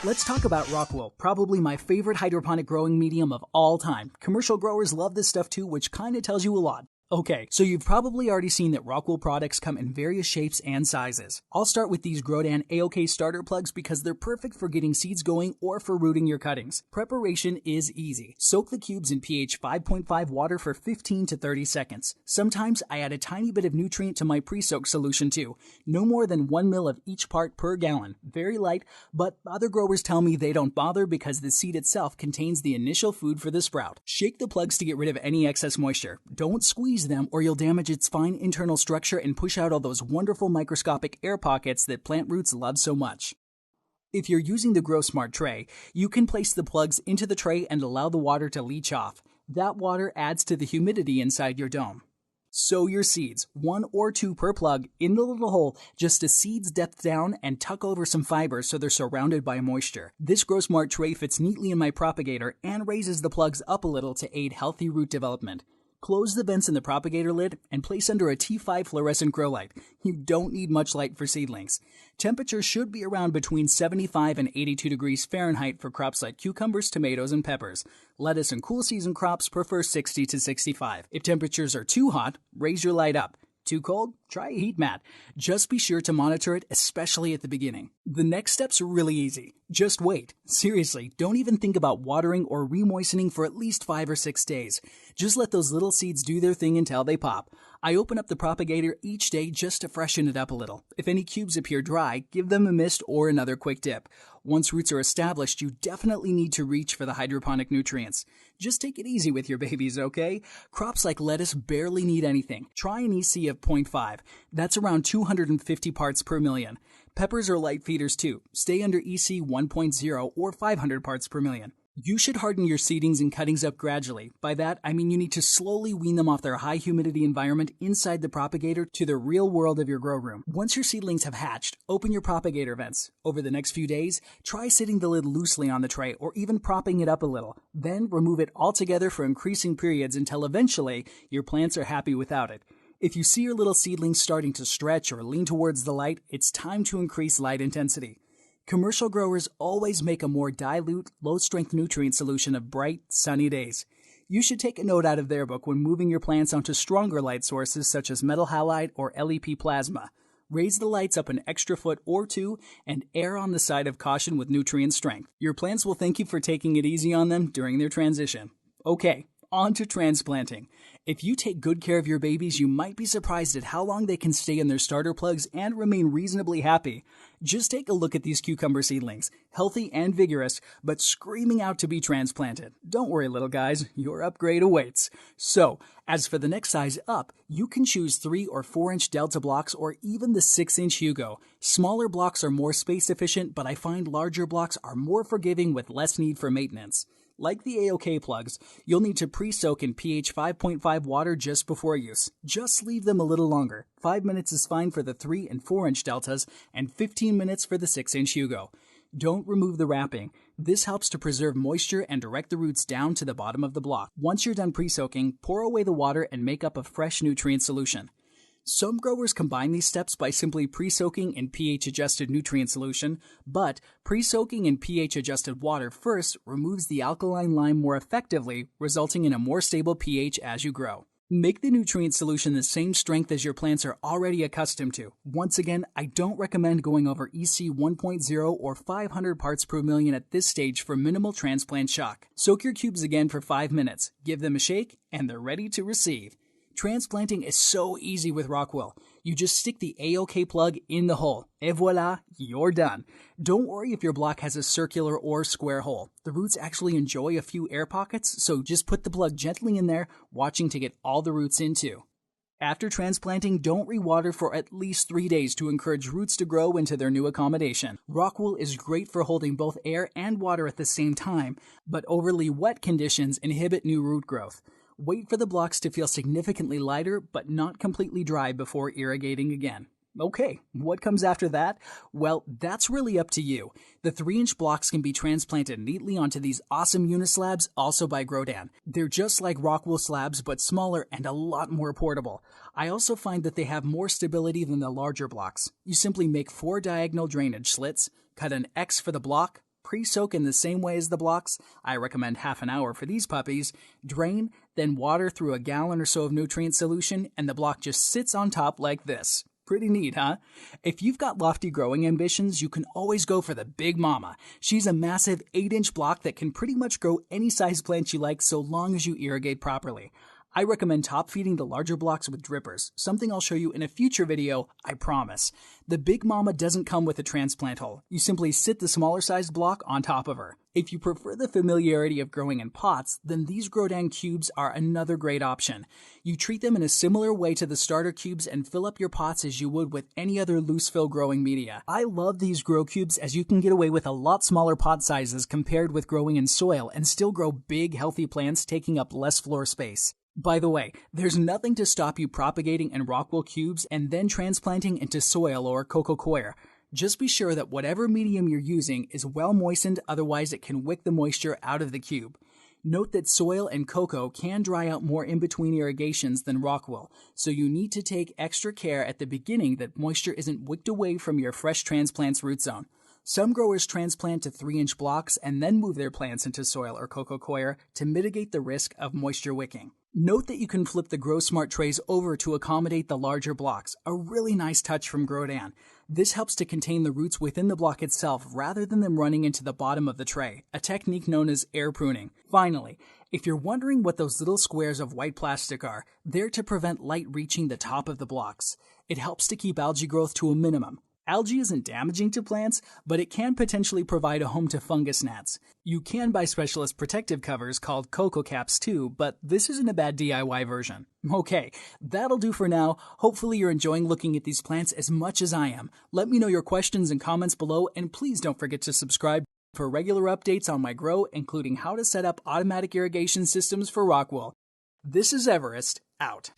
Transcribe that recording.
Let's talk about rockwool, probably my favorite hydroponic growing medium of all time. Commercial growers love this stuff too, which kinda tells you a lot. Okay, so you've probably already seen that rockwool products come in various shapes and sizes. I'll start with these Grodan AOK starter plugs because they're perfect for getting seeds going or for rooting your cuttings. Preparation is easy. Soak the cubes in pH 5.5 water for 15 to 30 seconds. Sometimes I add a tiny bit of nutrient to my pre-soak solution too. No more than 1 ml of each part per gallon. Very light, but other growers tell me they don't bother because the seed itself contains the initial food for the sprout. Shake the plugs to get rid of any excess moisture. Don't squeeze them or you'll damage its fine internal structure and push out all those wonderful microscopic air pockets that plant roots love so much. If you're using the Grow Smart tray, you can place the plugs into the tray and allow the water to leach off. That water adds to the humidity inside your dome. Sow your seeds, 1 or 2 per plug, in the little hole just a seed's depth down and tuck over some fibers so they're surrounded by moisture. This Grow Smart tray fits neatly in my propagator and raises the plugs up a little to aid healthy root development. Close the vents in the propagator lid and place under a T5 fluorescent grow light. You don't need much light for seedlings. Temperature should be around between 75 and 82 degrees Fahrenheit for crops like cucumbers, tomatoes, and peppers. Lettuce and cool season crops prefer 60 to 65. If temperatures are too hot, raise your light up. Too cold? Try a heat mat. Just be sure to monitor it, especially at the beginning. The next step's really easy. Just wait. Seriously, don't even think about watering or remoistening for at least 5 or 6 days. Just let those little seeds do their thing until they pop. I open up the propagator each day just to freshen it up a little. If any cubes appear dry, give them a mist or another quick dip. Once roots are established, you definitely need to reach for the hydroponic nutrients. Just take it easy with your babies, okay? Crops like lettuce barely need anything. Try an EC of 0.5. That's around 250 parts per million. Peppers are light feeders too. Stay under EC 1.0 or 500 parts per million. You should harden your seedings and cuttings up gradually. By that, I mean you need to slowly wean them off their high humidity environment inside the propagator to the real world of your grow room. Once your seedlings have hatched, open your propagator vents. Over the next few days, try sitting the lid loosely on the tray or even propping it up a little. Then remove it altogether for increasing periods until eventually your plants are happy without it. If you see your little seedlings starting to stretch or lean towards the light, it's time to increase light intensity. Commercial growers always make a more dilute, low-strength nutrient solution of bright, sunny days. You should take a note out of their book when moving your plants onto stronger light sources such as metal halide or LEP plasma. Raise the lights up an extra foot or 2 and err on the side of caution with nutrient strength. Your plants will thank you for taking it easy on them during their transition. Okay, on to transplanting. If you take good care of your babies, you might be surprised at how long they can stay in their starter plugs and remain reasonably happy. Just take a look at these cucumber seedlings, healthy and vigorous, but screaming out to be transplanted. Don't worry, little guys, your upgrade awaits. So, as for the next size up, you can choose 3 or 4 inch Delta blocks or even the 6-inch Hugo. Smaller blocks are more space efficient, but I find larger blocks are more forgiving with less need for maintenance. Like the AOK plugs, you'll need to pre-soak in pH 5.5 water just before use. Just leave them a little longer. 5 minutes is fine for the 3 and 4 inch Deltas and 15 minutes for the 6-inch Hugo. Don't remove the wrapping. This helps to preserve moisture and direct the roots down to the bottom of the block. Once you're done pre-soaking, pour away the water and make up a fresh nutrient solution. Some growers combine these steps by simply pre-soaking in pH-adjusted nutrient solution, but pre-soaking in pH-adjusted water first removes the alkaline lime more effectively, resulting in a more stable pH as you grow. Make the nutrient solution the same strength as your plants are already accustomed to. Once again, I don't recommend going over EC 1.0 or 500 parts per million at this stage for minimal transplant shock. Soak your cubes again for 5 minutes, give them a shake, and they're ready to receive. Transplanting is so easy with rockwool. You just stick the AOK plug in the hole. Et voila, you're done. Don't worry if your block has a circular or square hole. The roots actually enjoy a few air pockets, so just put the plug gently in there, watching to get all the roots in too. After transplanting, don't rewater for at least 3 days to encourage roots to grow into their new accommodation. Rockwool is great for holding both air and water at the same time, but overly wet conditions inhibit new root growth. Wait for the blocks to feel significantly lighter but not completely dry before irrigating again. Okay, what comes after that? Well, that's really up to you. The 3-inch blocks can be transplanted neatly onto these awesome unislabs, also by Grodan. They're just like rockwool slabs, but smaller and a lot more portable. I also find that they have more stability than the larger blocks. You simply make 4 diagonal drainage slits, cut an X for the block, pre-soak in the same way as the blocks. I recommend half an hour for these puppies. Drain, then water through a gallon or so of nutrient solution, and the block just sits on top like this. Pretty neat, huh? If you've got lofty growing ambitions, you can always go for the Big Mama. She's a massive 8-inch block that can pretty much grow any size plant you like so long as you irrigate properly. I recommend top feeding the larger blocks with drippers, something I'll show you in a future video, I promise. The Big Mama doesn't come with a transplant hole. You simply sit the smaller sized block on top of her. If you prefer the familiarity of growing in pots, then these Grodan cubes are another great option. You treat them in a similar way to the starter cubes and fill up your pots as you would with any other loose fill growing media. I love these grow cubes as you can get away with a lot smaller pot sizes compared with growing in soil and still grow big healthy plants taking up less floor space. By the way, there's nothing to stop you propagating in rockwool cubes and then transplanting into soil or coco coir. Just be sure that whatever medium you're using is well moistened, otherwise it can wick the moisture out of the cube. Note that soil and coco can dry out more in between irrigations than rockwool, so you need to take extra care at the beginning that moisture isn't wicked away from your fresh transplant's root zone. Some growers transplant to 3-inch blocks and then move their plants into soil or coco coir to mitigate the risk of moisture wicking. Note that you can flip the Grow Smart trays over to accommodate the larger blocks, a really nice touch from Grodan. This helps to contain the roots within the block itself rather than them running into the bottom of the tray, a technique known as air pruning. Finally, if you're wondering what those little squares of white plastic are, they're to prevent light reaching the top of the blocks. It helps to keep algae growth to a minimum. Algae isn't damaging to plants, but it can potentially provide a home to fungus gnats. You can buy specialist protective covers called coco caps too, but this isn't a bad DIY version. Okay, that'll do for now. Hopefully you're enjoying looking at these plants as much as I am. Let me know your questions and comments below, and please don't forget to subscribe for regular updates on my grow, including how to set up automatic irrigation systems for rockwool. This is Everest, out.